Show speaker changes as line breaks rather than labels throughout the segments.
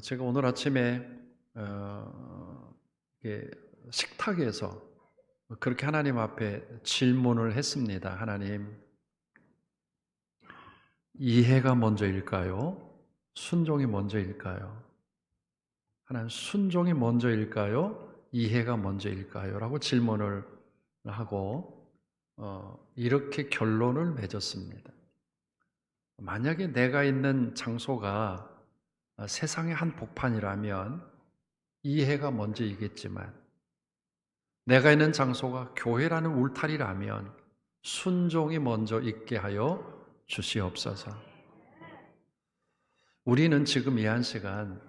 제가 오늘 아침에 이렇게 식탁에서 그렇게 하나님 앞에 질문을 했습니다. 하나님, 이해가 먼저일까요? 순종이 먼저일까요? 하나님, 순종이 먼저일까요? 이해가 먼저일까요? 라고 질문을 하고 이렇게 결론을 맺었습니다. 만약에 내가 있는 장소가 세상의 한 복판이라면 이해가 먼저이겠지만, 내가 있는 장소가 교회라는 울타리라면 순종이 먼저 있게 하여 주시옵소서. 우리는 지금 이 한 시간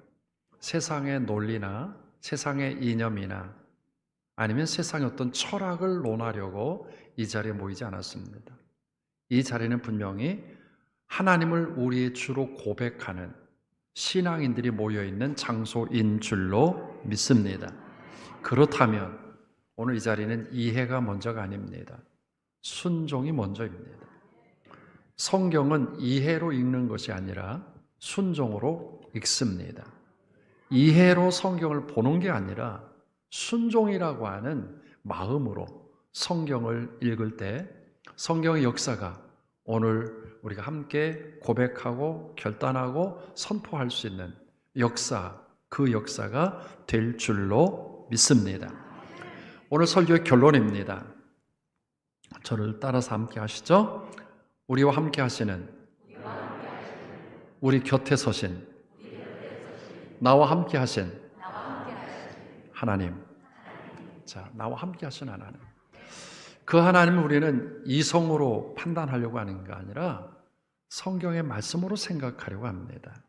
세상의 논리나 세상의 이념이나 아니면 세상의 어떤 철학을 논하려고 이 자리에 모이지 않았습니다. 이 자리는 분명히 하나님을 우리의 주로 고백하는 신앙인들이 모여있는 장소인 줄로 믿습니다. 그렇다면 오늘 이 자리는 이해가 먼저가 아닙니다. 순종이 먼저입니다. 성경은 이해로 읽는 것이 아니라 순종으로 읽습니다. 이해로 성경을 보는 게 아니라 순종이라고 하는 마음으로 성경을 읽을 때 성경의 역사가 오늘 우리가 함께 고백하고 결단하고 선포할 수 있는 역사, 그 역사가 될 줄로 믿습니다. 오늘 설교의 결론입니다. 저를 따라서 함께 하시죠. 우리와 함께 하시는, 우리 곁에 서신, 나와 함께 하신 하나님. 자, 나와 함께 하신 하나님. 그 하나님을 우리는 이성으로 판단하려고 하는 게 아니라 성경의 말씀으로 생각하려고 합니다.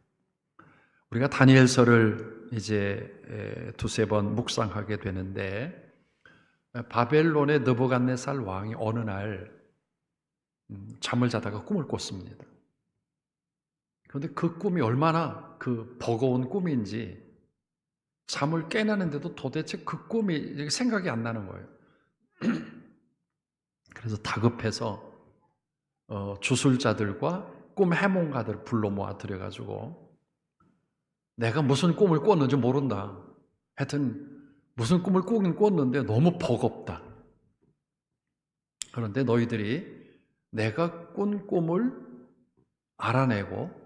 우리가 다니엘서를 이제 두세 번 묵상하게 되는데, 바벨론의 느부갓네살 왕이 어느 날 잠을 자다가 꿈을 꿨습니다. 그런데 그 꿈이 얼마나 그 버거운 꿈인지 잠을 깨나는데도 도대체 그 꿈이 생각이 안 나는 거예요. 그래서 다급해서 주술자들과 꿈 해몽가들을 불러 모아 들여가지고, 내가 무슨 꿈을 꿨는지 모른다. 하여튼 무슨 꿈을 꾸긴 꿨는데 너무 버겁다. 그런데 너희들이 내가 꾼 꿈을 알아내고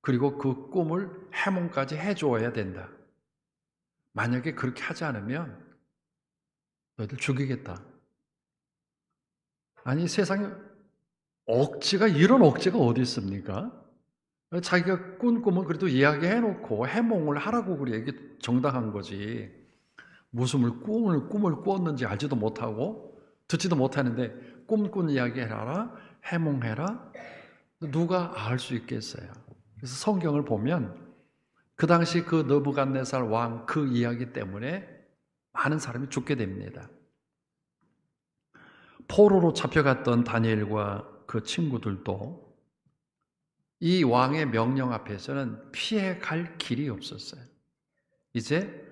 그리고 그 꿈을 해몽까지 해줘야 된다. 만약에 그렇게 하지 않으면 너희들 죽이겠다. 아니, 세상에 이런 억지가 어디 있습니까? 자기가 꾼 꿈은 그래도 이야기해놓고 해몽을 하라고 그래. 이게 정당한 거지. 무슨 꿈을 꿨는지 알지도 못하고 듣지도 못하는데 꿈꾼 이야기 해라, 해몽해라. 누가 알 수 있겠어요? 그래서 성경을 보면 그 당시 그 느부갓네살 왕 그 이야기 때문에 많은 사람이 죽게 됩니다. 포로로 잡혀갔던 다니엘과 그 친구들도 이 왕의 명령 앞에서는 피해갈 길이 없었어요. 이제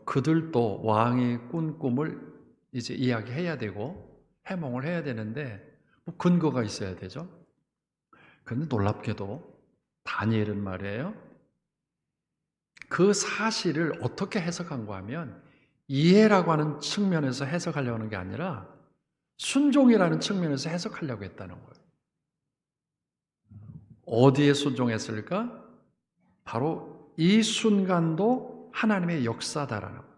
그들도 왕이 꾼 꿈을 이제 이야기해야 되고 해몽을 해야 되는데 뭐 근거가 있어야 되죠. 그런데 놀랍게도 다니엘은 말이에요, 그 사실을 어떻게 해석한가 하면 이해라고 하는 측면에서 해석하려고 하는 게 아니라 순종이라는 측면에서 해석하려고 했다는 거예요. 어디에 순종했을까? 바로 이 순간도 하나님의 역사다라는 거예요.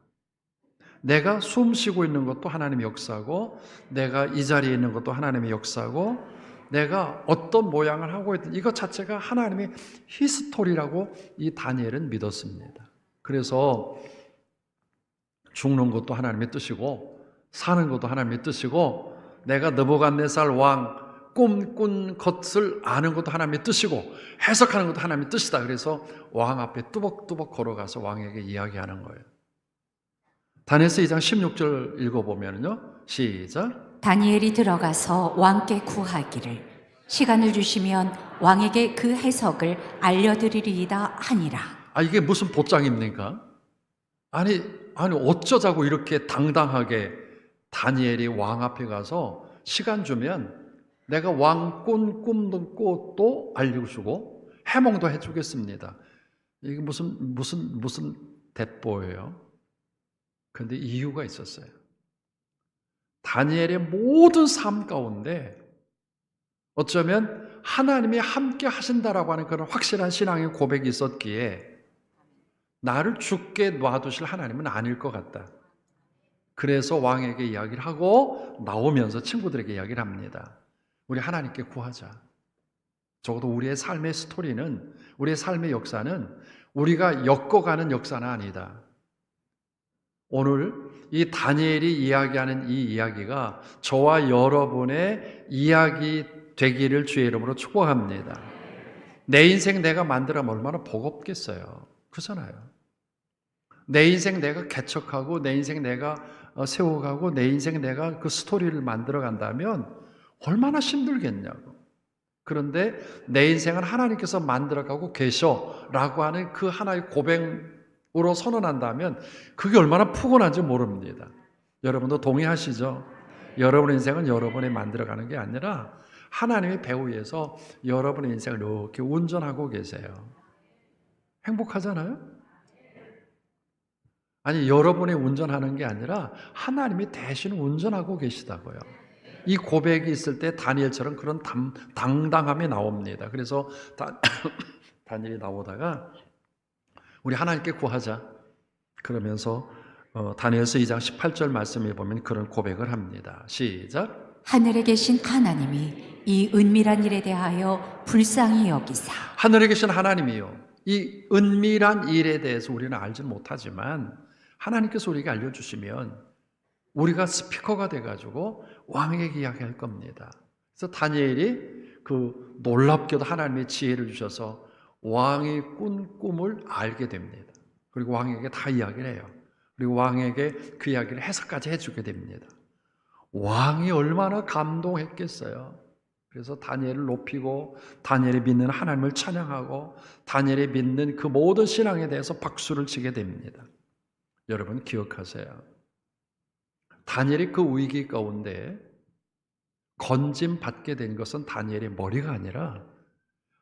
내가 숨 쉬고 있는 것도 하나님의 역사고, 내가 이 자리에 있는 것도 하나님의 역사고, 내가 어떤 모양을 하고 있든 이것 자체가 하나님의 히스토리라고 이 다니엘은 믿었습니다. 그래서 죽는 것도 하나님의 뜻이고 사는 것도 하나님의 뜻이고, 내가 느부갓네살 왕 꿈꾼 것을 아는 것도 하나님의 뜻이고 해석하는 것도 하나님의 뜻이다. 그래서 왕 앞에 뚜벅뚜벅 걸어가서 왕에게 이야기하는 거예요. 다니엘서 2장 16절 읽어보면요, 시작.
다니엘이 들어가서 왕께 구하기를 시간을 주시면 왕에게 그 해석을 알려드리리이다 하니라.
이게 무슨 보장입니까? 아니 어쩌자고 이렇게 당당하게 다니엘이 왕 앞에 가서 시간 주면 내가 왕 꾼 꿈도 알려주고 해몽도 해주겠습니다. 이게 무슨 대뽀예요? 그런데 이유가 있었어요. 다니엘의 모든 삶 가운데 어쩌면 하나님이 함께 하신다라고 하는 그런 확실한 신앙의 고백이 있었기에 나를 죽게 놔두실 하나님은 아닐 것 같다. 그래서 왕에게 이야기를 하고 나오면서 친구들에게 이야기를 합니다. 우리 하나님께 구하자. 적어도 우리의 삶의 스토리는, 우리의 삶의 역사는 우리가 엮어가는 역사는 아니다. 오늘 이 다니엘이 이야기하는 이 이야기가 저와 여러분의 이야기 되기를 주의 이름으로 축복합니다. 내 인생 내가 만들면 얼마나 버겁겠어요. 그렇잖아요. 내 인생 내가 개척하고 내 인생 내가 세워가고 내 인생 내가 그 스토리를 만들어 간다면 얼마나 힘들겠냐고. 그런데 내 인생은 하나님께서 만들어가고 계셔라고 하는 그 하나의 고백으로 선언한다면 그게 얼마나 푸근한지 모릅니다. 여러분도 동의하시죠? 여러분의 인생은 여러분이 만들어가는 게 아니라 하나님의 배후에서 여러분의 인생을 이렇게 운전하고 계세요. 행복하잖아요? 아니, 여러분이 운전하는 게 아니라 하나님이 대신 운전하고 계시다고요. 이 고백이 있을 때 다니엘처럼 그런 당당함이 나옵니다. 그래서 다니엘이 나오다가 우리 하나님께 구하자. 그러면서 다니엘서 2장 18절 말씀에 보면 그런 고백을 합니다. 시작.
하늘에 계신 하나님이 이 은밀한 일에 대하여 불쌍히 여기사.
하늘에 계신 하나님이요. 이 은밀한 일에 대해서 우리는 알지 못하지만 하나님께서 우리에게 알려주시면 우리가 스피커가 돼가지고 왕에게 이야기할 겁니다. 그래서 다니엘이 그 놀랍게도 하나님의 지혜를 주셔서 왕이 꾼 꿈을 알게 됩니다. 그리고 왕에게 다 이야기를 해요. 그리고 왕에게 그 이야기를 해석까지 해주게 됩니다. 왕이 얼마나 감동했겠어요. 그래서 다니엘을 높이고 다니엘이 믿는 하나님을 찬양하고 다니엘이 믿는 그 모든 신앙에 대해서 박수를 치게 됩니다. 여러분 기억하세요. 다니엘이 그 위기 가운데 건짐 받게 된 것은 다니엘의 머리가 아니라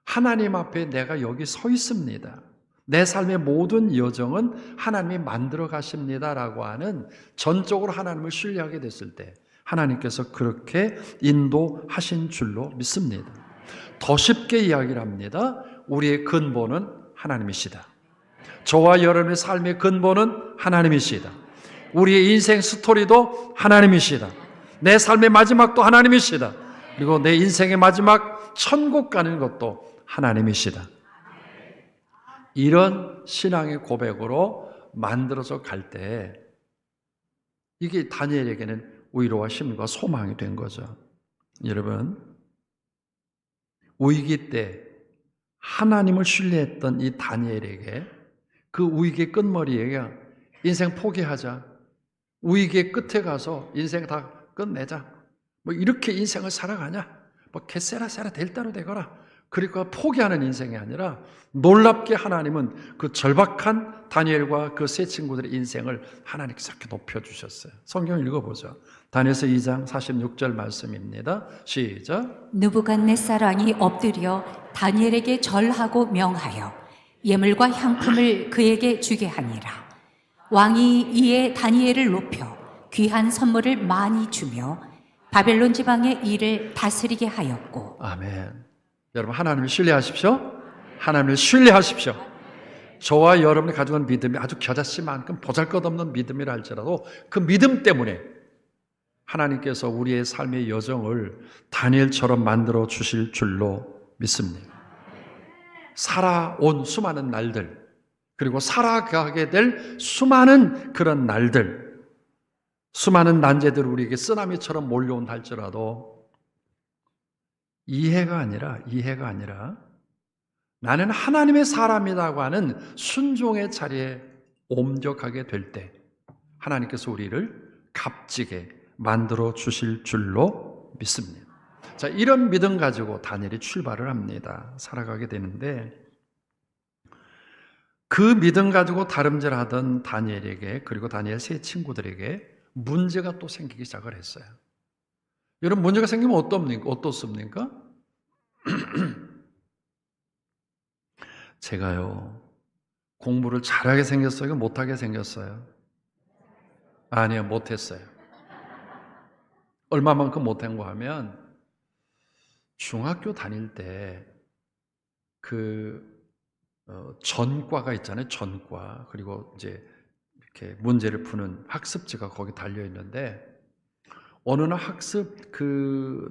하나님 앞에 내가 여기 서 있습니다. 내 삶의 모든 여정은 하나님이 만들어 가십니다라고 하는 전적으로 하나님을 신뢰하게 됐을 때 하나님께서 그렇게 인도하신 줄로 믿습니다. 더 쉽게 이야기를 합니다. 우리의 근본은 하나님이시다. 저와 여러분의 삶의 근본은 하나님이시다. 우리의 인생 스토리도 하나님이시다. 내 삶의 마지막도 하나님이시다. 그리고 내 인생의 마지막 천국 가는 것도 하나님이시다. 이런 신앙의 고백으로 만들어서 갈 때 이게 다니엘에게는 위로와 힘과 소망이 된 거죠. 여러분, 위기 때 하나님을 신뢰했던 이 다니엘에게 그 위기의 끝머리에 인생 포기하자. 위기의 끝에 가서 인생 다 끝내자. 뭐 이렇게 인생을 살아가냐? 뭐 개세라세라 될 대로 되거라. 그러니까 포기하는 인생이 아니라 놀랍게 하나님은 그 절박한 다니엘과 그 세 친구들의 인생을 하나님께서 이렇게 높여주셨어요. 성경 읽어보죠. 다니엘서 2장 46절 말씀입니다. 시작.
느부갓네살 왕이 엎드려 다니엘에게 절하고 명하여 예물과 향품을 그에게 주게 하니라. 왕이 이에 다니엘을 높여 귀한 선물을 많이 주며 바벨론 지방의 일을 다스리게 하였고.
아멘. 여러분 하나님을 신뢰하십시오. 하나님을 신뢰하십시오. 저와 여러분이 가지고 있는 믿음이 아주 겨자씨만큼 보잘것없는 믿음이라 할지라도 그 믿음 때문에 하나님께서 우리의 삶의 여정을 다니엘처럼 만들어 주실 줄로 믿습니다. 살아온 수많은 날들, 그리고 살아가게 될 수많은 그런 날들, 수많은 난제들 우리에게 쓰나미처럼 몰려온다 할지라도 이해가 아니라 나는 하나님의 사람이라고 하는 순종의 자리에 옮겨가게 될 때 하나님께서 우리를 값지게 만들어 주실 줄로 믿습니다. 자, 이런 믿음 가지고 다니엘이 출발을 합니다. 살아가게 되는데 그 믿음 가지고 다름질하던 다니엘에게 그리고 다니엘 세 친구들에게 문제가 또 생기기 시작을 했어요. 여러분 문제가 생기면 어떻습니까? 제가요 공부를 잘하게 생겼어요? 못하게 생겼어요? 아니요, 못했어요. 얼마만큼 못한 거 하면 중학교 다닐 때 전과가 있잖아요. 전과. 그리고 이제 이렇게 문제를 푸는 학습지가 거기 달려 있는데 어느 날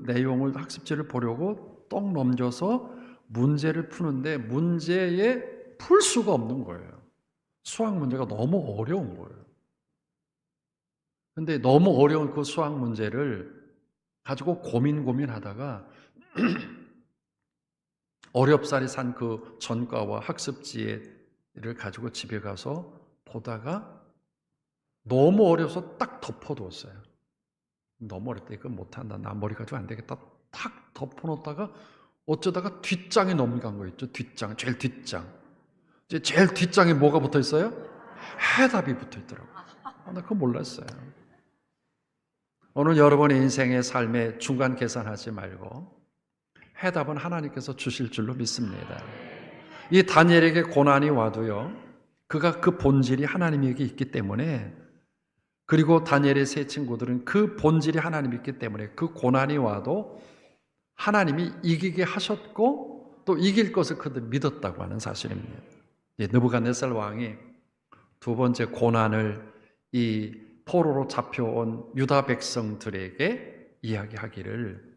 내용을 학습지를 보려고 떡 넘겨서 문제를 푸는데 문제에 풀 수가 없는 거예요. 수학 문제가 너무 어려운 거예요. 근데 너무 어려운 그 수학 문제를 가지고 고민하다가 어렵사리 산 그 전과와 학습지를 가지고 집에 가서 보다가 너무 어려서 딱 덮어두었어요. 너무 어렵다. 이거 못한다. 나 머리 가지고 안 되겠다. 탁 덮어놓다가 어쩌다가 뒷장에 넘어간 거 있죠. 뒷장, 제일 뒷장. 이제 제일 뒷장에 뭐가 붙어 있어요? 해답이 붙어 있더라고요. 나 그거 몰랐어요. 오늘 여러분의 인생의 삶의 중간 계산하지 말고 해답은 하나님께서 주실 줄로 믿습니다. 이 다니엘에게 고난이 와도요, 그가 그 본질이 하나님에게 있기 때문에, 그리고 다니엘의 세 친구들은 그 본질이 하나님이 있기 때문에 그 고난이 와도 하나님이 이기게 하셨고 또 이길 것을 그들 믿었다고 하는 사실입니다. 느부갓네살 왕이 두 번째 고난을 이 포로로 잡혀온 유다 백성들에게 이야기하기를,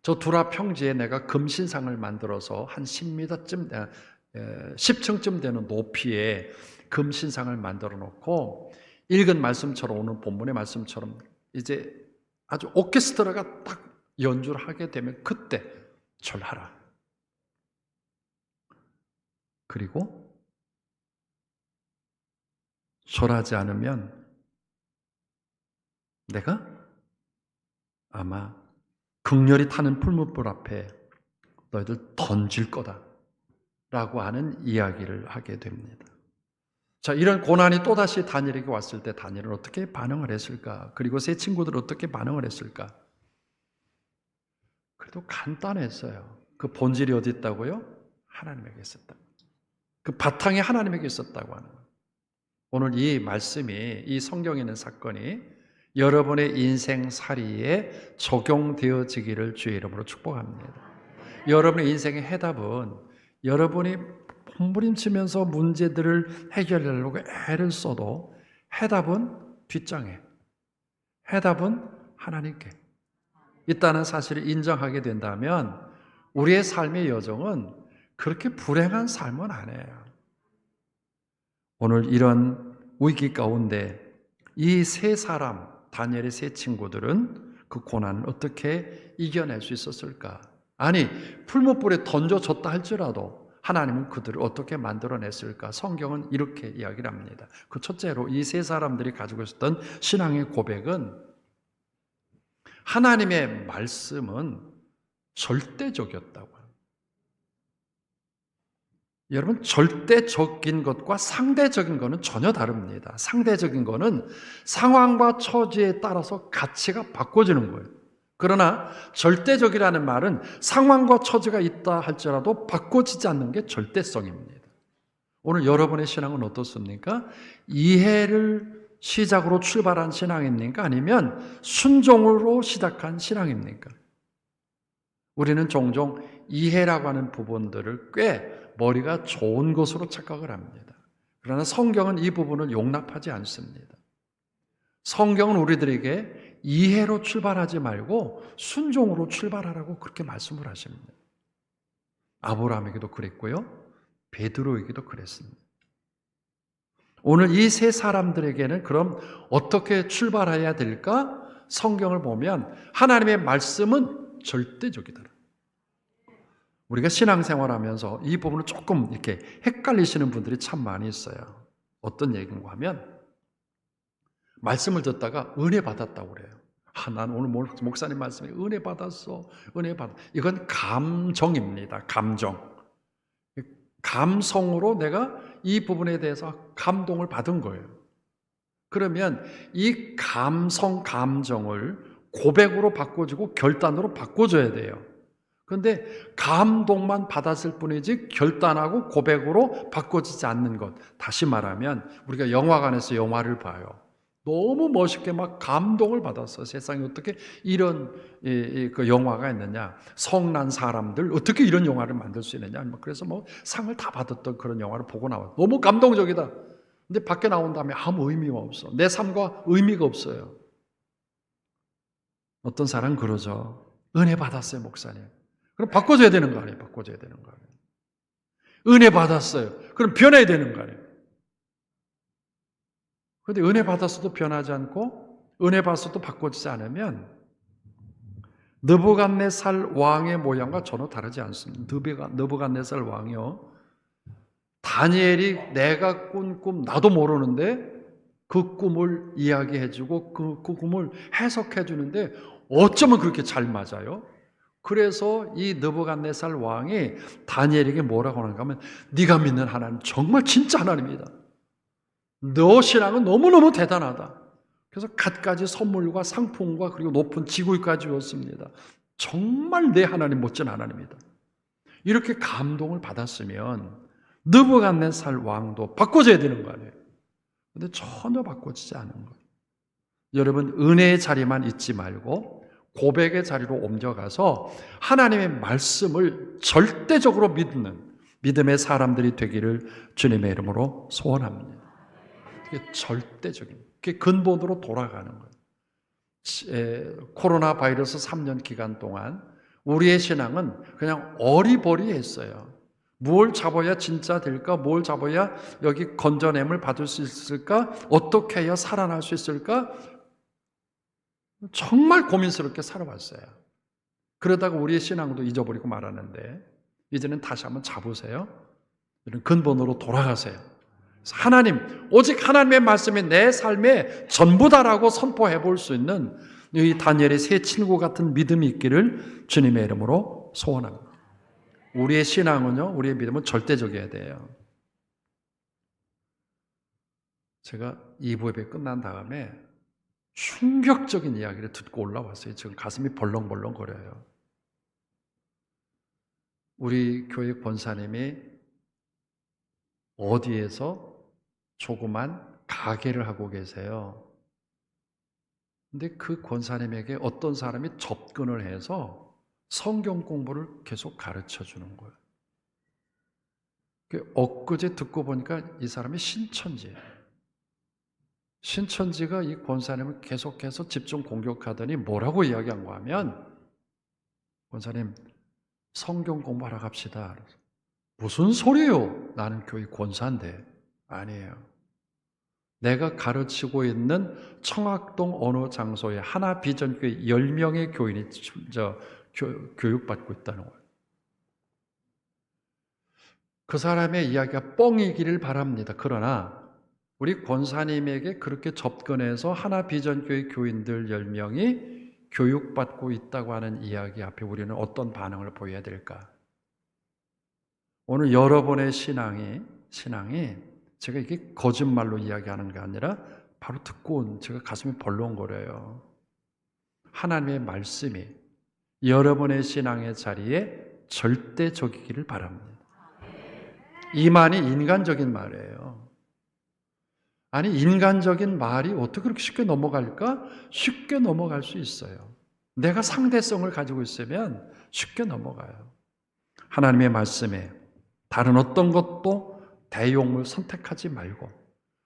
저 두라 평지에 내가 금신상을 만들어서 한 10층쯤 되는 높이에 금신상을 만들어 놓고 읽은 말씀처럼, 오늘 본문의 말씀처럼 이제 아주 오케스트라가 딱 연주를 하게 되면 그때 절하라. 그리고 절하지 않으면 내가 아마 극렬히 타는 풀무불 앞에 너희들 던질 거다 라고 하는 이야기를 하게 됩니다. 자, 이런 고난이 또다시 다니엘에게 왔을 때 다니엘은 어떻게 반응을 했을까? 그리고 세 친구들은 어떻게 반응을 했을까? 그래도 간단했어요. 그 본질이 어디 있다고요? 하나님에게 있었다. 그 바탕이 하나님에게 있었다고 하는 거예요. 오늘 이 말씀이, 이 성경에 있는 사건이 여러분의 인생살이에 적용되어지기를 주의 이름으로 축복합니다. 여러분의 인생의 해답은 여러분이 몸부림치면서 문제들을 해결하려고 애를 써도 해답은 뒷장에, 해답은 하나님께 있다는 사실을 인정하게 된다면 우리의 삶의 여정은 그렇게 불행한 삶은 아니에요. 오늘 이런 위기 가운데 이 세 사람, 다니엘의 세 친구들은 그 고난을 어떻게 이겨낼 수 있었을까? 아니, 풀무불에 던져졌다 할지라도 하나님은 그들을 어떻게 만들어냈을까? 성경은 이렇게 이야기를 합니다. 그 첫째로 이 세 사람들이 가지고 있었던 신앙의 고백은 하나님의 말씀은 절대적이었다고 합니다. 여러분, 절대적인 것과 상대적인 것은 전혀 다릅니다. 상대적인 것은 상황과 처지에 따라서 가치가 바꿔지는 거예요. 그러나 절대적이라는 말은 상황과 처지가 있다 할지라도 바꿔지지 않는 게 절대성입니다. 오늘 여러분의 신앙은 어떻습니까? 이해를 시작으로 출발한 신앙입니까? 아니면 순종으로 시작한 신앙입니까? 우리는 종종 이해라고 하는 부분들을 꽤 머리가 좋은 것으로 착각을 합니다. 그러나 성경은 이 부분을 용납하지 않습니다. 성경은 우리들에게 이해로 출발하지 말고 순종으로 출발하라고 그렇게 말씀을 하십니다. 아브라함에게도 그랬고요, 베드로에게도 그랬습니다. 오늘 이 세 사람들에게는 그럼 어떻게 출발해야 될까? 성경을 보면 하나님의 말씀은 절대적이다. 우리가 신앙생활하면서 이 부분을 조금 이렇게 헷갈리시는 분들이 참 많이 있어요. 어떤 얘기인가 하면 말씀을 듣다가 은혜 받았다고 그래요. 난 오늘 목사님 말씀에 은혜 받았어. 은혜 받았어. 이건 감정입니다. 감성으로 내가 이 부분에 대해서 감동을 받은 거예요. 그러면 이 감정을 고백으로 바꿔주고 결단으로 바꿔줘야 돼요. 그런데 감동만 받았을 뿐이지 결단하고 고백으로 바꿔지지 않는 것. 다시 말하면 우리가 영화관에서 영화를 봐요. 너무 멋있게 막 감동을 받았어. 세상에 어떻게 이런 그 영화가 있느냐. 성난 사람들 어떻게 이런 영화를 만들 수 있느냐. 그래서 뭐 상을 다 받았던 그런 영화를 보고 나와. 너무 감동적이다. 근데 밖에 나온 다음에 아무 의미가 없어. 내 삶과 의미가 없어요. 어떤 사람은 그러죠. 은혜 받았어요, 목사님. 그럼 바꿔줘야 되는 거 아니에요? 바꿔줘야 되는 거 아니에요? 은혜 받았어요. 그럼 변해야 되는 거 아니에요? 그런데 은혜 받았어도 변하지 않고 은혜 받았어도 바꿔지지 않으면 느부갓네살 왕의 모양과 전혀 다르지 않습니다. 느부갓네살 왕이요. 다니엘이 내가 꾼 꿈 나도 모르는데 그 꿈을 이야기해주고 그 꿈을 해석해주는데 어쩌면 그렇게 잘 맞아요? 그래서 이 느부갓네살 왕이 다니엘에게 뭐라고 하는가 하면 네가 믿는 하나님 정말 진짜 하나님이다. 너 신앙은 너무너무 대단하다. 그래서 갖가지 선물과 상품과 그리고 높은 지구까지 줬습니다. 정말 내 하나님 멋진 하나님이다. 이렇게 감동을 받았으면 느부갓네살 왕도 바꿔줘야 되는 거 아니에요? 그런데 전혀 바꿔지지 않은 거예요. 여러분 은혜의 자리만 있지 말고 고백의 자리로 옮겨가서 하나님의 말씀을 절대적으로 믿는 믿음의 사람들이 되기를 주님의 이름으로 소원합니다. 그게 절대적인, 그게 근본으로 돌아가는 거예요. 코로나 바이러스 3년 기간 동안 우리의 신앙은 그냥 어리버리했어요. 뭘 잡아야 진짜 될까? 뭘 잡아야 여기 건져냄을 받을 수 있을까? 어떻게 해야 살아날 수 있을까? 정말 고민스럽게 살아왔어요. 그러다가 우리의 신앙도 잊어버리고 말았는데 이제는 다시 한번 잡으세요. 이런 근본으로 돌아가세요. 하나님, 오직 하나님의 말씀이 내 삶의 전부다라고 선포해 볼 수 있는 이 다니엘의 새 친구 같은 믿음이 있기를 주님의 이름으로 소원합니다. 우리의 신앙은요, 우리의 믿음은 절대적이어야 돼요. 제가 2부 예배 끝난 다음에 충격적인 이야기를 듣고 올라왔어요. 지금 가슴이 벌렁벌렁 거려요. 우리 교회 권사님이 어디에서 조그만 가게를 하고 계세요. 근데 그 권사님에게 어떤 사람이 접근을 해서 성경 공부를 계속 가르쳐 주는 거예요. 엊그제 듣고 보니까 이 사람이 신천지예요. 신천지가 이 권사님을 계속해서 집중 공격하더니 뭐라고 이야기한가 하면 권사님 성경 공부하러 갑시다. 무슨 소리예요? 나는 교회 권사인데. 아니에요. 내가 가르치고 있는 청학동 어느 장소에 하나 비전교회 10명의 교인이 교육받고 있다는 거예요. 그 사람의 이야기가 뻥이기를 바랍니다. 그러나 우리 권사님에게 그렇게 접근해서 하나 비전교회 교인들 10명이 교육받고 있다고 하는 이야기 앞에 우리는 어떤 반응을 보여야 될까? 오늘 여러분의 신앙이 제가 이게 거짓말로 이야기하는 게 아니라 바로 듣고 온 제가 가슴이 벌렁거려요. 하나님의 말씀이 여러분의 신앙의 자리에 절대적이기를 바랍니다. 이 말이 인간적인 말이에요. 아니 인간적인 말이 어떻게 그렇게 쉽게 넘어갈까? 쉽게 넘어갈 수 있어요. 내가 상대성을 가지고 있으면 쉽게 넘어가요. 하나님의 말씀에 다른 어떤 것도 대용을 선택하지 말고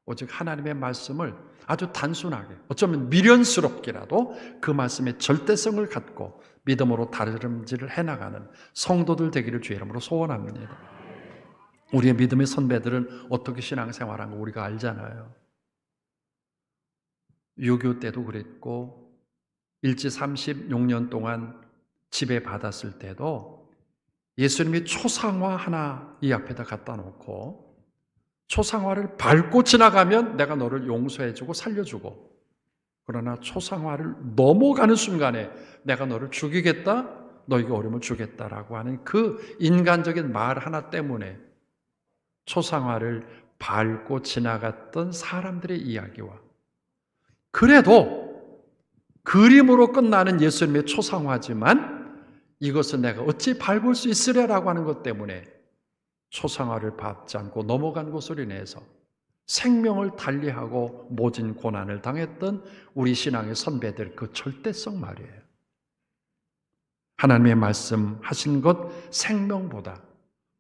오직 하나님의 말씀을 아주 단순하게 어쩌면 미련스럽게라도 그 말씀의 절대성을 갖고 믿음으로 다름질을 해나가는 성도들 되기를 주의 이름으로 소원합니다. 우리의 믿음의 선배들은 어떻게 신앙생활한 거 우리가 알잖아요. 유교 때도 그랬고 일지 36년 동안 지배받았을 때도 예수님이 초상화 하나 이 앞에다 갖다 놓고 초상화를 밟고 지나가면 내가 너를 용서해주고 살려주고 그러나 초상화를 넘어가는 순간에 내가 너를 죽이겠다, 너에게 어려움을 주겠다라고 하는 그 인간적인 말 하나 때문에 초상화를 밟고 지나갔던 사람들의 이야기와 그래도 그림으로 끝나는 예수님의 초상화지만 이것은 내가 어찌 밟을 수 있으랴라고 하는 것 때문에 초상화를 밟지 않고 넘어간 것으로 인해서 생명을 달리하고 모진 고난을 당했던 우리 신앙의 선배들 그 절대성 말이에요. 하나님의 말씀하신 것 생명보다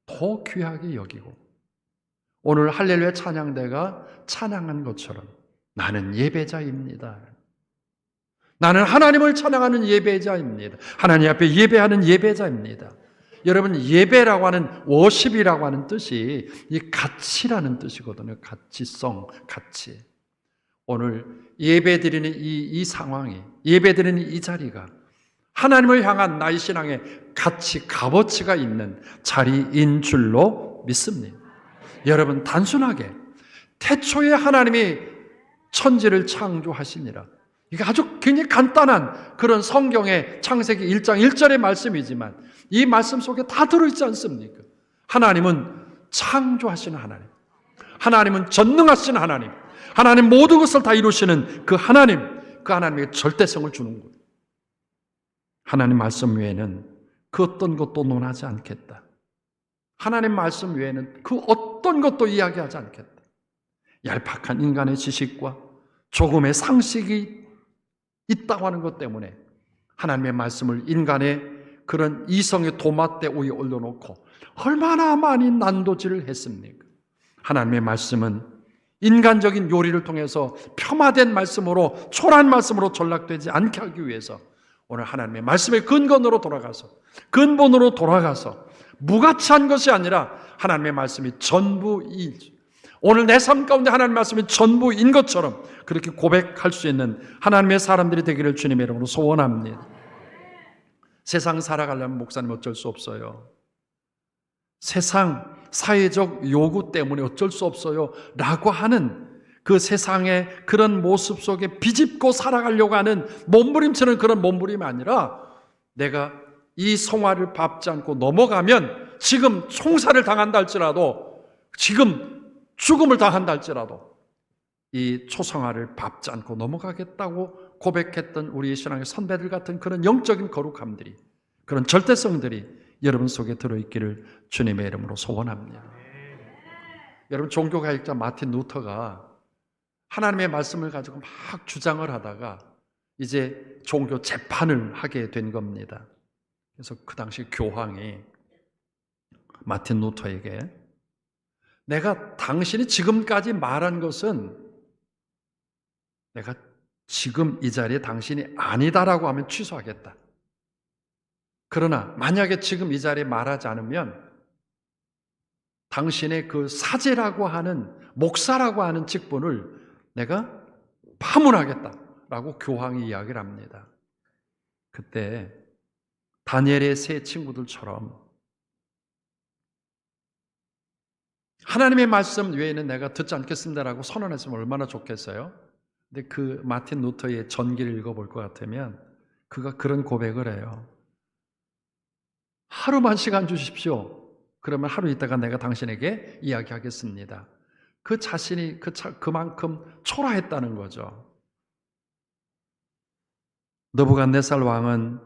더 귀하게 여기고 오늘 할렐루야 찬양대가 찬양한 것처럼 나는 예배자입니다. 나는 하나님을 찬양하는 예배자입니다. 하나님 앞에 예배하는 예배자입니다. 여러분 예배라고 하는 워십이라고 하는 뜻이 이 가치라는 뜻이거든요. 가치성, 가치. 오늘 예배드리는 이 상황이 예배드리는 이 자리가 하나님을 향한 나의 신앙의 가치, 값어치가 있는 자리인 줄로 믿습니다. 여러분 단순하게 태초에 하나님이 천지를 창조하시니라. 이게 아주 굉장히 간단한 그런 성경의 창세기 1장 1절의 말씀이지만 이 말씀 속에 다 들어있지 않습니까? 하나님은 창조하시는 하나님, 하나님은 전능하신 하나님, 하나님 모든 것을 다 이루시는 그 하나님의 절대성을 주는 거예요. 하나님 말씀 외에는 그 어떤 것도 논하지 않겠다. 하나님 말씀 외에는 그 어떤 것도 이야기하지 않겠다. 얄팍한 인간의 지식과 조금의 상식이 있다고 하는 것 때문에 하나님의 말씀을 인간의 그런 이성의 도마대 위에 올려놓고 얼마나 많이 난도질을 했습니까? 하나님의 말씀은 인간적인 요리를 통해서 폄하된 말씀으로 초라한 말씀으로 전락되지 않게 하기 위해서 오늘 하나님의 말씀의 근본으로 돌아가서 무가치한 것이 아니라 하나님의 말씀이 전부인, 오늘 내 삶 가운데 하나님의 말씀이 전부인 것처럼 그렇게 고백할 수 있는 하나님의 사람들이 되기를 주님의 이름으로 소원합니다. 세상 살아가려면 목사님 어쩔 수 없어요. 세상 사회적 요구 때문에 어쩔 수 없어요 라고 하는 그 세상의 그런 모습 속에 비집고 살아가려고 하는 몸부림치는 그런 몸부림이 아니라 내가 이 성화를 밟지 않고 넘어가면 지금 총살을 당한다 할지라도 지금 죽음을 당한다 할지라도 이 초성화를 밟지 않고 넘어가겠다고 고백했던 우리 신앙의 선배들 같은 그런 영적인 거룩함들이, 그런 절대성들이 여러분 속에 들어있기를 주님의 이름으로 소원합니다. 여러분 종교가학자 마틴 루터가 하나님의 말씀을 가지고 막 주장을 하다가 이제 종교 재판을 하게 된 겁니다. 그래서 그 당시 교황이 마틴 루터에게 내가 당신이 지금까지 말한 것은 내가 지금 이 자리에 당신이 아니다라고 하면 취소하겠다. 그러나 만약에 지금 이 자리에 말하지 않으면 당신의 그 사제라고 하는 목사라고 하는 직분을 내가 파문하겠다라고 교황이 이야기를 합니다. 그때 다니엘의 세 친구들처럼 하나님의 말씀 외에는 내가 듣지 않겠습니다라고 선언했으면 얼마나 좋겠어요? 근데 그 마틴 루터의 전기를 읽어볼 것 같으면 그가 그런 고백을 해요. 하루만 시간 주십시오. 그러면 하루 있다가 내가 당신에게 이야기하겠습니다. 그 자신이 그만큼 초라했다는 거죠. 느부갓네살 왕은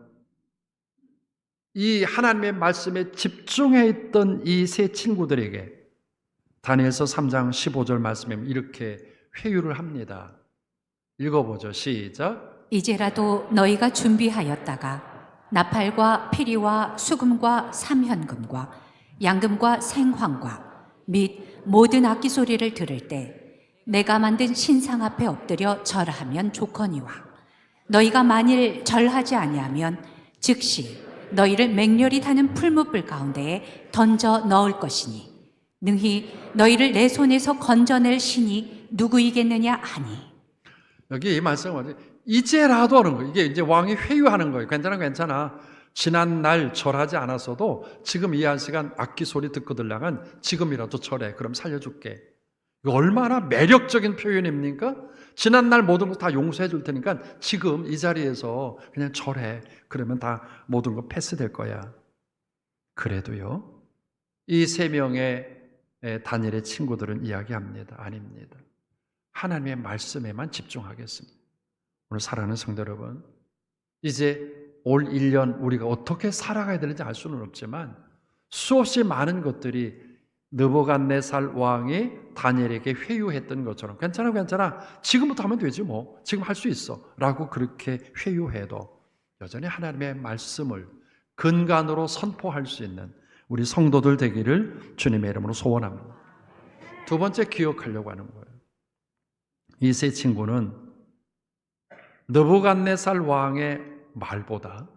이 하나님의 말씀에 집중해 있던 이 세 친구들에게 다니엘서 3장 15절 말씀에 이렇게 회유를 합니다. 읽어보죠. 시작.
이제라도 너희가 준비하였다가 나팔과 피리와 수금과 삼현금과 양금과 생황과 및 모든 악기 소리를 들을 때 내가 만든 신상 앞에 엎드려 절하면 좋거니와 너희가 만일 절하지 아니하면 즉시 너희를 맹렬히 타는 풀무불 가운데에 던져 넣을 것이니 능히 너희를 내 손에서 건져낼 신이 누구이겠느냐 하니.
여기 이 말씀은 이제라도 하는 거예요. 이게 이제 왕이 회유하는 거예요. 괜찮아. 지난 날 절하지 않았어도 지금 이 한 시간 악기 소리 듣고 들라간 지금이라도 절해. 그럼 살려줄게. 이거 얼마나 매력적인 표현입니까? 지난 날 모든 거 다 용서해 줄 테니까 지금 이 자리에서 그냥 절해. 그러면 다 모든 거 패스될 거야. 그래도요, 이 세 명의 다니엘의 친구들은 이야기합니다. 아닙니다. 하나님의 말씀에만 집중하겠습니다. 오늘 사랑하는 성도 여러분, 이제 올 1년 우리가 어떻게 살아가야 되는지 알 수는 없지만 수없이 많은 것들이 느부갓네살 왕이 다니엘에게 회유했던 것처럼 괜찮아 지금부터 하면 되지 뭐 지금 할 수 있어 라고 그렇게 회유해도 여전히 하나님의 말씀을 근간으로 선포할 수 있는 우리 성도들 되기를 주님의 이름으로 소원합니다. 두 번째 기억하려고 하는 거예요. 이 세 친구는 느부갓네살 왕의 말보다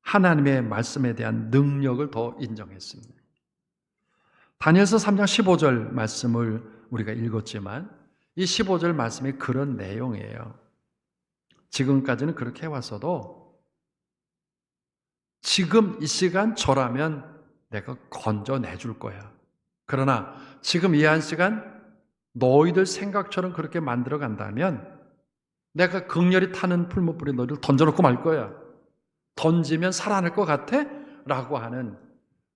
하나님의 말씀에 대한 능력을 더 인정했습니다. 다니엘서 3장 15절 말씀을 우리가 읽었지만 이 15절 말씀이 그런 내용이에요. 지금까지는 그렇게 해왔어도 지금 이 시간 저라면 내가 건져내줄 거야. 그러나 지금 이 한 시간 너희들 생각처럼 그렇게 만들어 간다면 내가 극렬히 타는 풀무불에 너희를 던져놓고 말 거야. 던지면 살아날 것 같아? 라고 하는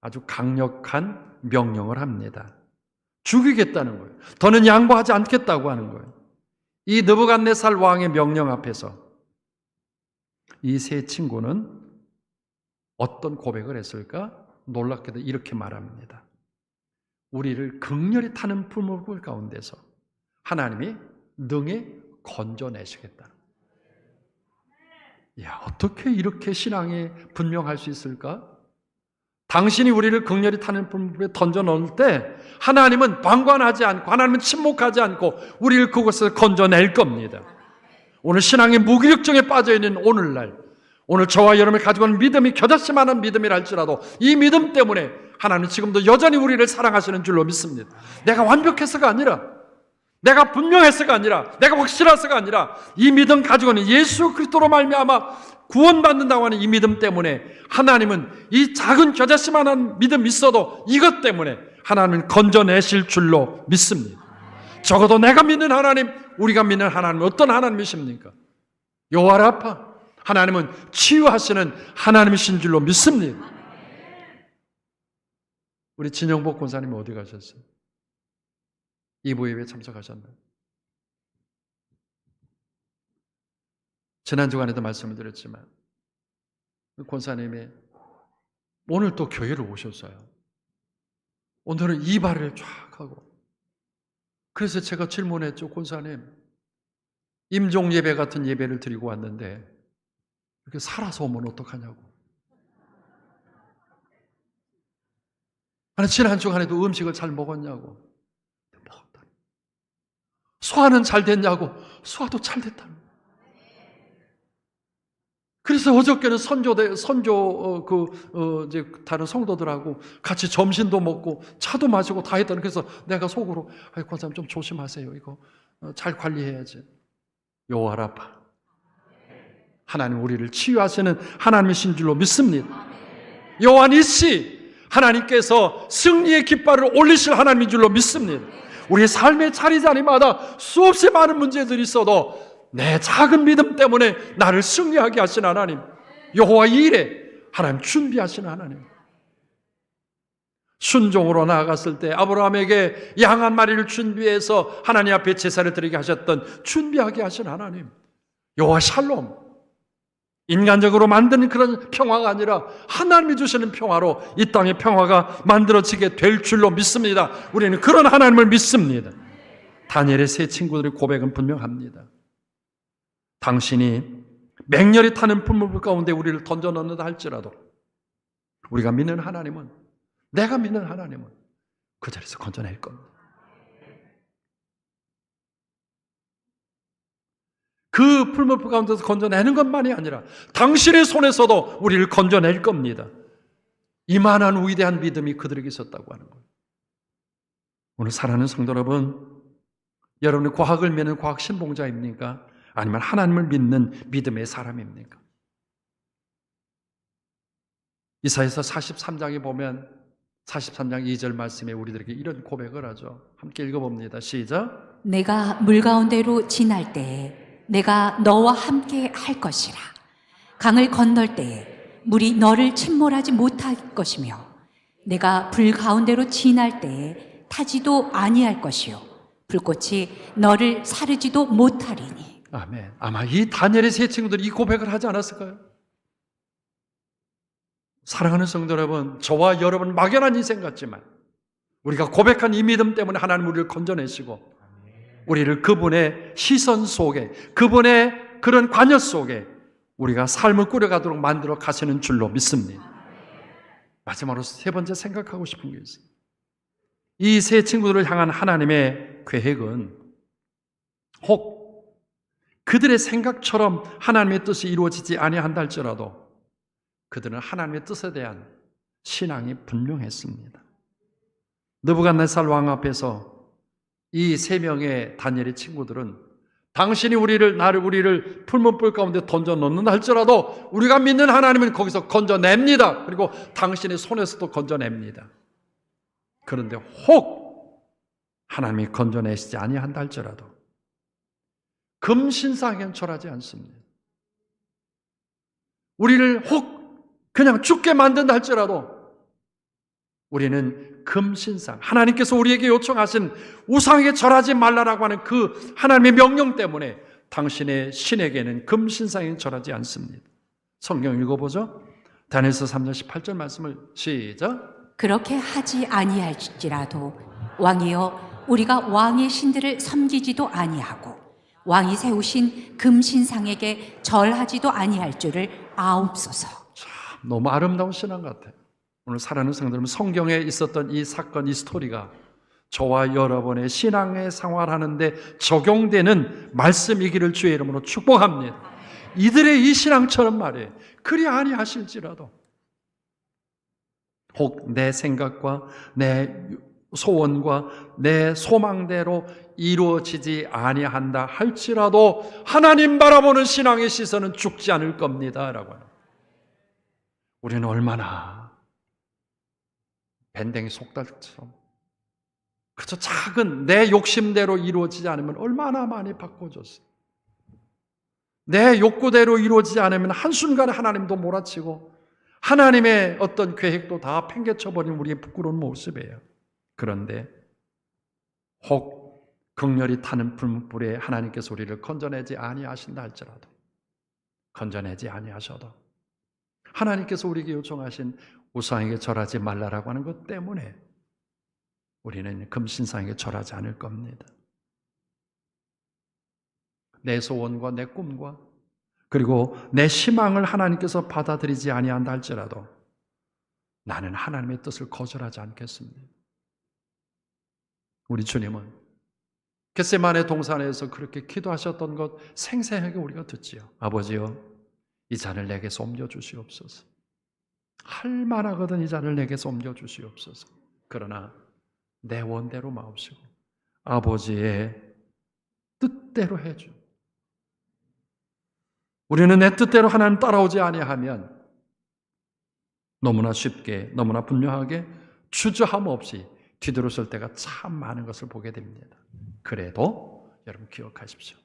아주 강력한 명령을 합니다. 죽이겠다는 거예요. 더는 양보하지 않겠다고 하는 거예요. 이 느부갓네살 왕의 명령 앞에서 이 세 친구는 어떤 고백을 했을까? 놀랍게도 이렇게 말합니다. 우리를 극렬히 타는 풀무불 가운데서 하나님이 능히 건져내시겠다. 야, 어떻게 이렇게 신앙이 분명할 수 있을까? 당신이 우리를 극렬히 타는 풀무불에 던져 넣을 때 하나님은 방관하지 않고 하나님은 침묵하지 않고 우리를 그곳에서 건져낼 겁니다. 오늘 신앙의 무기력증에 빠져있는 오늘날 오늘 저와 여러분이 가지고 있는 믿음이 겨자씨만한 믿음이라 할지라도 이 믿음 때문에 하나님은 지금도 여전히 우리를 사랑하시는 줄로 믿습니다. 내가 완벽해서가 아니라 내가 분명해서가 아니라 내가 확실해서가 아니라 이 믿음 가지고 있는 예수 그리스도로 말미암아 구원받는다고 하는 이 믿음 때문에 하나님은 이 작은 겨자씨만한 믿음 있어도 이것 때문에 하나님은 건져내실 줄로 믿습니다. 적어도 내가 믿는 하나님, 우리가 믿는 하나님은 어떤 하나님이십니까? 여호와 라파, 하나님은 치유하시는 하나님이신 줄로 믿습니다. 우리 진영복 권사님 어디 가셨어요? 2부 예배에 참석하셨나요? 지난 주간에도 말씀을 드렸지만 권사님이 오늘 또 교회를 오셨어요. 오늘은 이발을 쫙 하고 그래서 제가 질문했죠. 권사님, 임종 예배 같은 예배를 드리고 왔는데 이렇게 살아서 오면 어떡하냐고. 아니 지난 주간에도 음식을 잘 먹었냐고. 먹었다. 소화는 잘 됐냐고. 소화도 잘 됐다. 그래서 어저께는 이제 다른 성도들하고 같이 점심도 먹고 차도 마시고 다 했다는. 그래서 내가 속으로 권사님 좀 조심하세요. 이거 잘 관리해야지. 여호와 라파, 하나님 우리를 치유하시는 하나님이신 줄로 믿습니다. 여호와 니시, 하나님께서 승리의 깃발을 올리실 하나님인 줄로 믿습니다. 우리의 삶의 자리자리마다 수없이 많은 문제들이 있어도 내 작은 믿음 때문에 나를 승리하게 하신 하나님, 여호와 이레, 하나님 준비하신 하나님. 순종으로 나아갔을 때 아브라함에게 양 한 마리를 준비해서 하나님 앞에 제사를 드리게 하셨던 준비하게 하신 하나님, 여호와 샬롬. 인간적으로 만드는 그런 평화가 아니라 하나님이 주시는 평화로 이 땅의 평화가 만들어지게 될 줄로 믿습니다. 우리는 그런 하나님을 믿습니다. 다니엘의 세 친구들의 고백은 분명합니다. 당신이 맹렬히 타는 풀무불 가운데 우리를 던져 넣는다 할지라도 우리가 믿는 하나님은, 내가 믿는 하나님은 그 자리에서 건져낼 겁니다. 그 풀무불 가운데서 건져내는 것만이 아니라 당신의 손에서도 우리를 건져낼 겁니다. 이만한 위대한 믿음이 그들에게 있었다고 하는 거예요. 오늘 사랑하는 성도 여러분, 여러분이 과학을 믿는 과학 신봉자입니까? 아니면 하나님을 믿는 믿음의 사람입니까? 이사야서 43장에 보면 43장 2절 말씀에 우리들에게 이런 고백을 하죠. 함께 읽어봅니다. 시작.
내가 물 가운데로 지날 때에 내가 너와 함께 할 것이라. 강을 건널 때에 물이 너를 침몰하지 못할 것이며 내가 불 가운데로 지날 때에 타지도 아니할 것이요 불꽃이 너를 사르지도 못하리니.
아멘. 아마 이 다니엘의 세 친구들이 이 고백을 하지 않았을까요? 사랑하는 성도 여러분, 저와 여러분 막연한 인생 같지만 우리가 고백한 이 믿음 때문에 하나님 우리를 건져내시고 우리를 그분의 시선 속에, 그분의 그런 관여 속에 우리가 삶을 꾸려가도록 만들어 가시는 줄로 믿습니다. 마지막으로 세 번째 생각하고 싶은 게 있어요. 이 세 친구들을 향한 하나님의 계획은 혹 그들의 생각처럼 하나님의 뜻이 이루어지지 아니한다 할지라도 그들은 하나님의 뜻에 대한 신앙이 분명했습니다. 느부갓네살 왕 앞에서 이 세 명의 다니엘의 친구들은 당신이 우리를 풀문불 가운데 던져 넣는다 할지라도 우리가 믿는 하나님은 거기서 건져냅니다. 그리고 당신의 손에서도 건져냅니다. 그런데 혹 하나님이 건져내시지 아니한다 할지라도 금신상에는 절하지 않습니다. 우리를 혹 그냥 죽게 만든다 할지라도 우리는 금신상, 하나님께서 우리에게 요청하신 우상에게 절하지 말라라고 하는 그 하나님의 명령 때문에 당신의 신에게는 금신상에 절하지 않습니다. 성경 읽어보죠. 다니엘서 3장 18절 말씀을 시작.
그렇게 하지 아니할지라도 왕이여 우리가 왕의 신들을 섬기지도 아니하고 왕이 세우신 금신상에게 절하지도 아니할 줄을 아옵소서.
너무 아름다운 신앙 같아요. 오늘 사랑하는 성도 여러분, 성경에 있었던 이 사건, 이 스토리가 저와 여러분의 신앙의 생활하는데 적용되는 말씀이기를 주의 이름으로 축복합니다. 이들의 이 신앙처럼 말이에요. 그리 아니하실지라도 혹 내 생각과 내 소원과 내 소망대로 이루어지지 아니한다 할지라도 하나님 바라보는 신앙의 시선은 죽지 않을 겁니다 라고 합니다. 우리는 얼마나 밴댕이 속달처럼 그저 작은 내 욕심대로 이루어지지 않으면 얼마나 많이 바꿔줬어요. 내 욕구대로 이루어지지 않으면 한순간에 하나님도 몰아치고 하나님의 어떤 계획도 다 팽개쳐버린 우리의 부끄러운 모습이에요. 그런데 혹 극렬히 타는 불문불에 하나님께서 우리를 건져내지 아니하신다 할지라도 건져내지 아니하셔도 하나님께서 우리에게 요청하신 우상에게 절하지 말라라고 하는 것 때문에 우리는 금신상에게 절하지 않을 겁니다. 내 소원과 내 꿈과 그리고 내 희망을 하나님께서 받아들이지 아니한다 할지라도 나는 하나님의 뜻을 거절하지 않겠습니다. 우리 주님은 겟세마네 동산에서 그렇게 기도하셨던 것 생생하게 우리가 듣지요. 아버지여 이 잔을 내게서 옮겨주시옵소서. 할 만하거든 이 잔을 내게서 옮겨주시옵소서. 그러나 내 원대로 마옵시고 아버지의 뜻대로 해주. 우리는 내 뜻대로 하나님 따라오지 아니하면 너무나 쉽게 너무나 분명하게 주저함 없이 뒤돌아설 때가 참 많은 것을 보게 됩니다. 그래도 여러분 기억하십시오.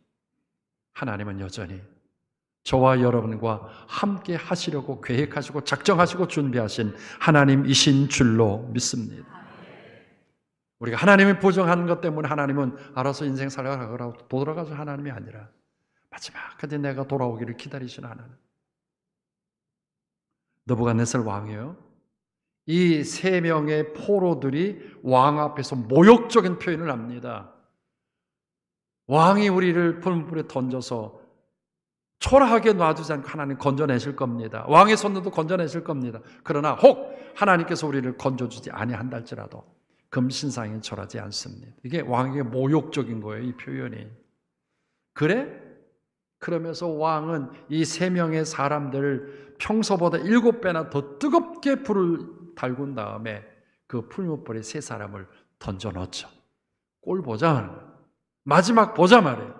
하나님은 여전히 저와 여러분과 함께 하시려고 계획하시고 작정하시고 준비하신 하나님이신 줄로 믿습니다. 우리가 하나님이 보정한 것 때문에 하나님은 알아서 인생 살아가라고 돌아가서 하나님이 아니라 마지막까지 내가 돌아오기를 기다리시는 하나님. 느부갓네살 왕이요. 이 세 명의 포로들이 왕 앞에서 모욕적인 표현을 합니다. 왕이 우리를 풀문불에 던져서 초라하게 놔두지 않고 하나님 건져내실 겁니다. 왕의 손도 건져내실 겁니다. 그러나 혹 하나님께서 우리를 건져주지 아니한다 할지라도 금신상에 절하지 않습니다. 이게 왕에게 모욕적인 거예요, 이 표현이. 그래? 그러면서 왕은 이 세 명의 사람들을 평소보다 7배나 더 뜨겁게 불을 달군 다음에 그 풀무불에 세 사람을 던져 넣었죠. 꼴 보자. 마지막 보자 말이에요.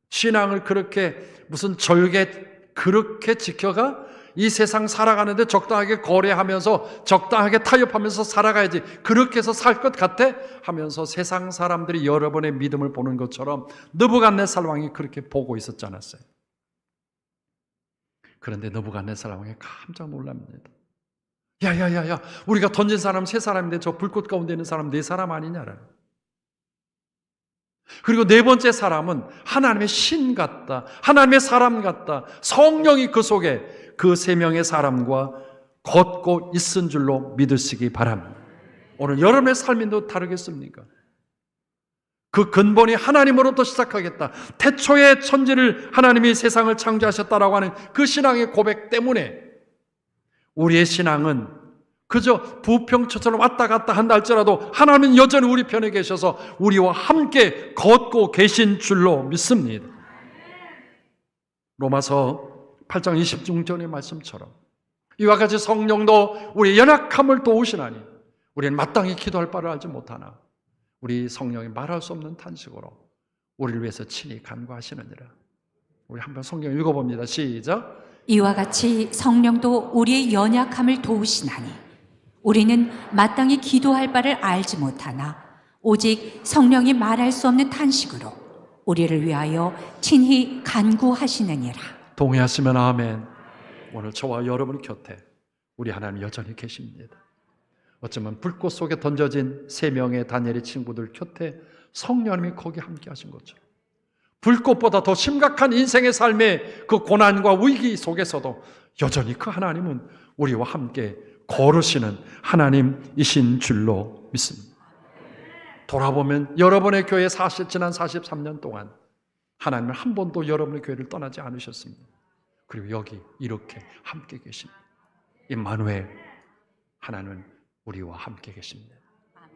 신앙을 그렇게 무슨 절개 그렇게 지켜가? 이 세상 살아가는데 적당하게 거래하면서 적당하게 타협하면서 살아가야지 그렇게 해서 살 것 같아? 하면서 세상 사람들이 여러분의 믿음을 보는 것처럼 느부갓네살 왕이 그렇게 보고 있었지 않았어요. 그런데 느부갓네살 왕이 깜짝 놀랍니다. 야야야야, 우리가 던진 사람 세 사람인데 저 불꽃 가운데 있는 사람 네 사람 아니냐라는. 그리고 네 번째 사람은 하나님의 신 같다, 하나님의 사람 같다, 성령이 그 속에 그 세 명의 사람과 걷고 있은 줄로 믿으시기 바랍니다. 오늘 여러분의 삶이 다르겠습니까? 그 근본이 하나님으로부터 시작하겠다. 태초에 천지를 하나님이 세상을 창조하셨다라고 하는 그 신앙의 고백 때문에 우리의 신앙은 그저 부평초처럼 왔다 갔다 한다 할지라도 하나님은 여전히 우리 편에 계셔서 우리와 함께 걷고 계신 줄로 믿습니다. 로마서 8장 26절의 말씀처럼 이와 같이 성령도 우리의 연약함을 도우시나니 우리는 마땅히 기도할 바를 알지 못하나 우리 성령이 말할 수 없는 탄식으로 우리를 위해서 친히 간구하시느니라. 우리 한번 성경 읽어봅니다. 시작.
이와 같이 성령도 우리의 연약함을 도우시나니 우리는 마땅히 기도할 바를 알지 못하나 오직 성령이 말할 수 없는 탄식으로 우리를 위하여 친히 간구하시느니라.
동의하시면 아멘. 오늘 저와 여러분 곁에 우리 하나님 여전히 계십니다. 어쩌면 불꽃 속에 던져진 3명의 다니엘의 친구들 곁에 성령님이 거기 함께 하신 것처럼 불꽃보다 더 심각한 인생의 삶의 그 고난과 위기 속에서도 여전히 그 하나님은 우리와 함께 걸으시는 하나님이신 줄로 믿습니다. 돌아보면 여러분의 교회 지난 43년 동안 하나님은 한 번도 여러분의 교회를 떠나지 않으셨습니다. 그리고 여기 이렇게 함께 계십니다. 임마누엘, 하나님은 우리와 함께 계십니다.